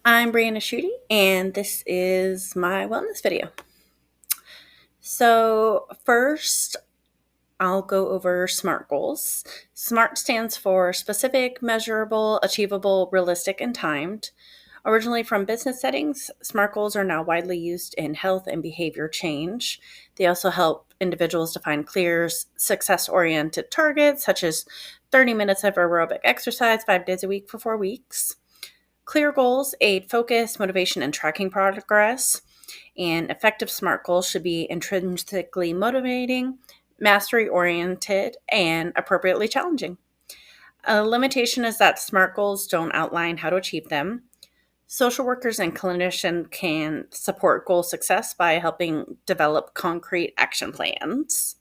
I'm Brianna Schutte, and this is my wellness video. So, first, I'll go over SMART goals. SMART stands for specific, measurable, achievable, realistic, and timed. Originally from business settings, SMART goals are now widely used in health and behavior change. They also help individuals define clear, success oriented targets, such as 30 minutes of aerobic exercise 5 days a week for 4 weeks. Clear goals aid focus, motivation, and tracking progress. And effective SMART goals should be intrinsically motivating, mastery oriented, and appropriately challenging. A limitation is that SMART goals don't outline how to achieve them. Social workers and clinicians can support goal success by helping develop concrete action plans,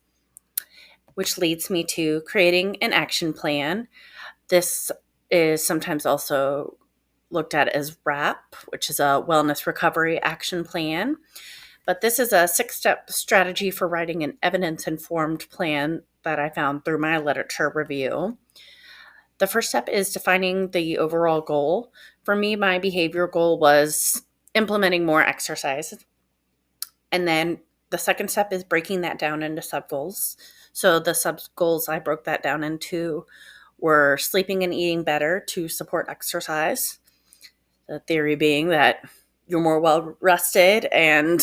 which leads me to creating an action plan. This is sometimes also looked at as WRAP, which is a Wellness Recovery Action Plan. But this is a 6-step strategy for writing an evidence informed plan that I found through my literature review. The first step is defining the overall goal. For me, my behavior goal was implementing more exercise. And then the second step is breaking that down into sub goals. So the sub goals I broke that down into were sleeping and eating better to support exercise. The theory being that you're more well rested and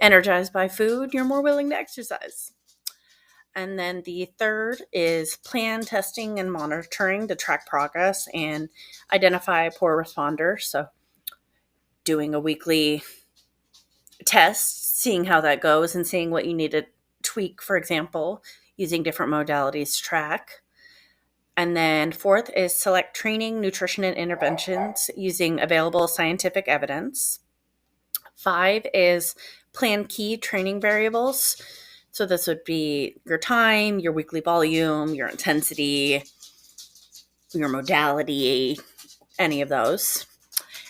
energized by food, you're more willing to exercise. And then the third is plan testing and monitoring to track progress and identify poor responders. So doing a weekly test, seeing how that goes and seeing what you need to tweak, for example, using different modalities to track. And then fourth is select training, nutrition, and interventions using available scientific evidence. 5 is plan key training variables. So this would be your time, your weekly volume, your intensity, your modality, any of those.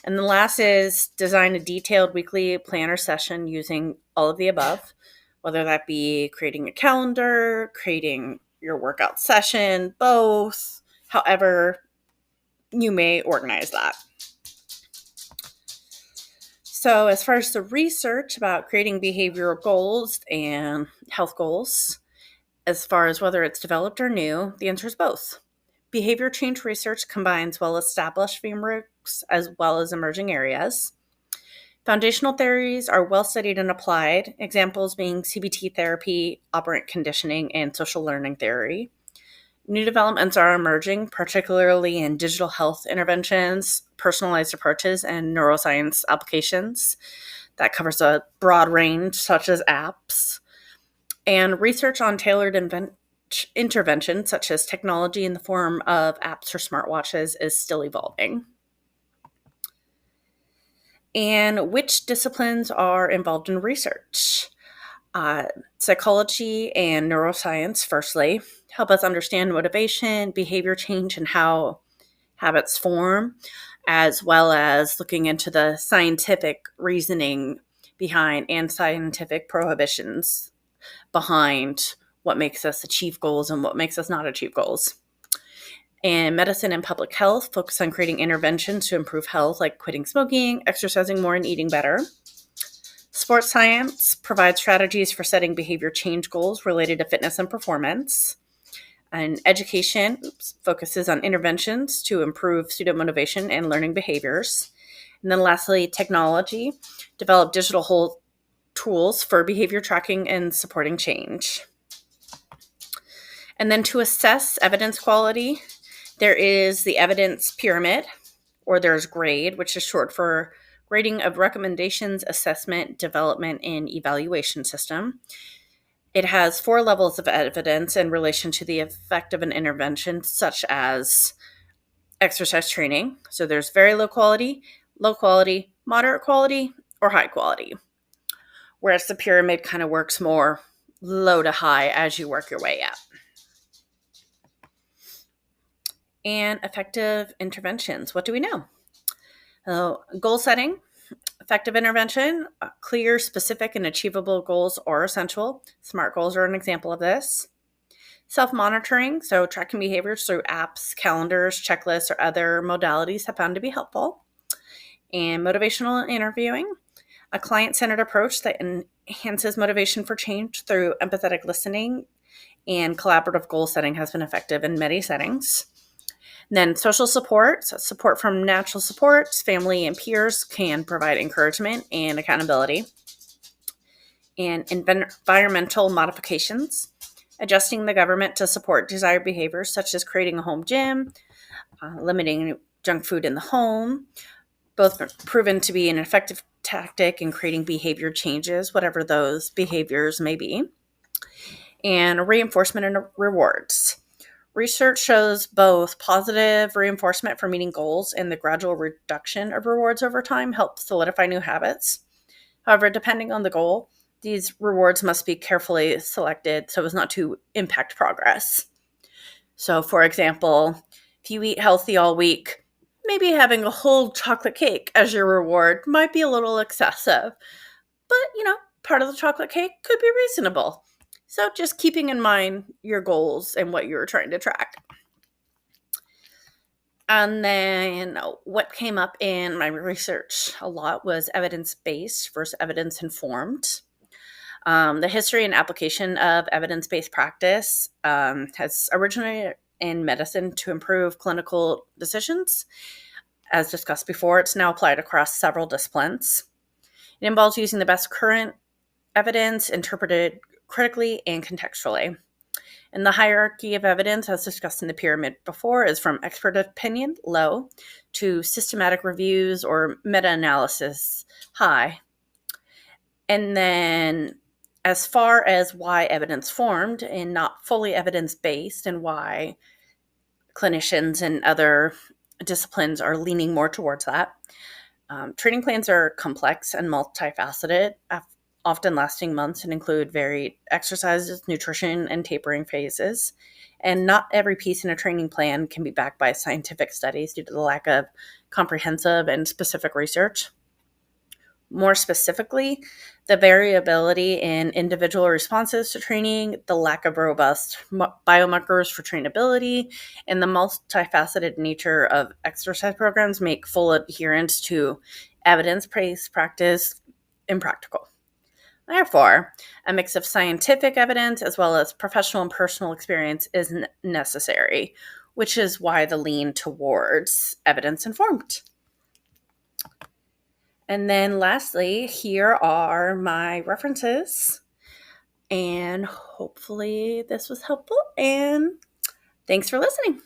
And the last is design a detailed weekly planner session using all of the above, whether that be creating a calendar, creating your workout session, both, however you may organize that. So, as far as the research about creating behavioral goals and health goals, as far as whether it's developed or new, the answer is both. Behavior change research combines well established frameworks as well as emerging areas. Foundational theories are well studied and applied, examples being CBT therapy, operant conditioning, and social learning theory. New developments are emerging, particularly in digital health interventions, personalized approaches, and neuroscience applications. That covers a broad range, such as apps. And research on tailored interventions, such as technology in the form of apps or smartwatches, is still evolving. And which disciplines are involved in research? Psychology and neuroscience, firstly, help us understand motivation, behavior change, and how habits form, as well as looking into the scientific reasoning behind and scientific prohibitions behind what makes us achieve goals and what makes us not achieve goals. And medicine and public health focus on creating interventions to improve health, like quitting smoking, exercising more, and eating better. Sports science provides strategies for setting behavior change goals related to fitness and performance. And education focuses on interventions to improve student motivation and learning behaviors. And then lastly, technology develop digital tools for behavior tracking and supporting change. And then to assess evidence quality, there is the evidence pyramid, or there's GRADE, which is short for Grading of Recommendations, Assessment, Development, and Evaluation System. It has 4 levels of evidence in relation to the effect of an intervention, such as exercise training. So there's very low quality, moderate quality, or high quality. Whereas the pyramid kind of works more low to high as you work your way up. And effective interventions. What do we know? Goal setting, effective intervention, clear, specific, and achievable goals are essential. SMART goals are an example of this. Self-monitoring, so tracking behaviors through apps, calendars, checklists, or other modalities have found to be helpful. And motivational interviewing, a client-centered approach that enhances motivation for change through empathetic listening and collaborative goal setting has been effective in many settings. Then social support, so support from natural supports, family and peers can provide encouragement and accountability. And environmental modifications, adjusting the government to support desired behaviors such as creating a home gym, limiting junk food in the home, both proven to be an effective tactic in creating behavior changes, whatever those behaviors may be. And reinforcement and rewards. Research shows both positive reinforcement for meeting goals and the gradual reduction of rewards over time help solidify new habits. However, depending on the goal, these rewards must be carefully selected so as not to impact progress. So, for example, if you eat healthy all week, maybe having a whole chocolate cake as your reward might be a little excessive. But, part of the chocolate cake could be reasonable. So, just keeping in mind your goals and what you're trying to track. And then what came up in my research a lot was evidence-based versus evidence-informed. The history and application of evidence-based practice has originated in medicine to improve clinical decisions. As discussed before, it's now applied across several disciplines. It involves using the best current evidence interpreted critically and contextually. And the hierarchy of evidence, as discussed in the pyramid before, is from expert opinion, low, to systematic reviews or meta-analysis, high. And then as far as why evidence formed and not fully evidence-based, and why clinicians and other disciplines are leaning more towards that, training plans are complex and multifaceted, often lasting months, and include varied exercises, nutrition, and tapering phases. And not every piece in a training plan can be backed by scientific studies due to the lack of comprehensive and specific research. More specifically, the variability in individual responses to training, the lack of robust biomarkers for trainability, and the multifaceted nature of exercise programs make full adherence to evidence-based practice impractical. Therefore, a mix of scientific evidence as well as professional and personal experience is necessary, which is why the lean towards evidence-informed. And then lastly, here are my references. And hopefully this was helpful. And thanks for listening.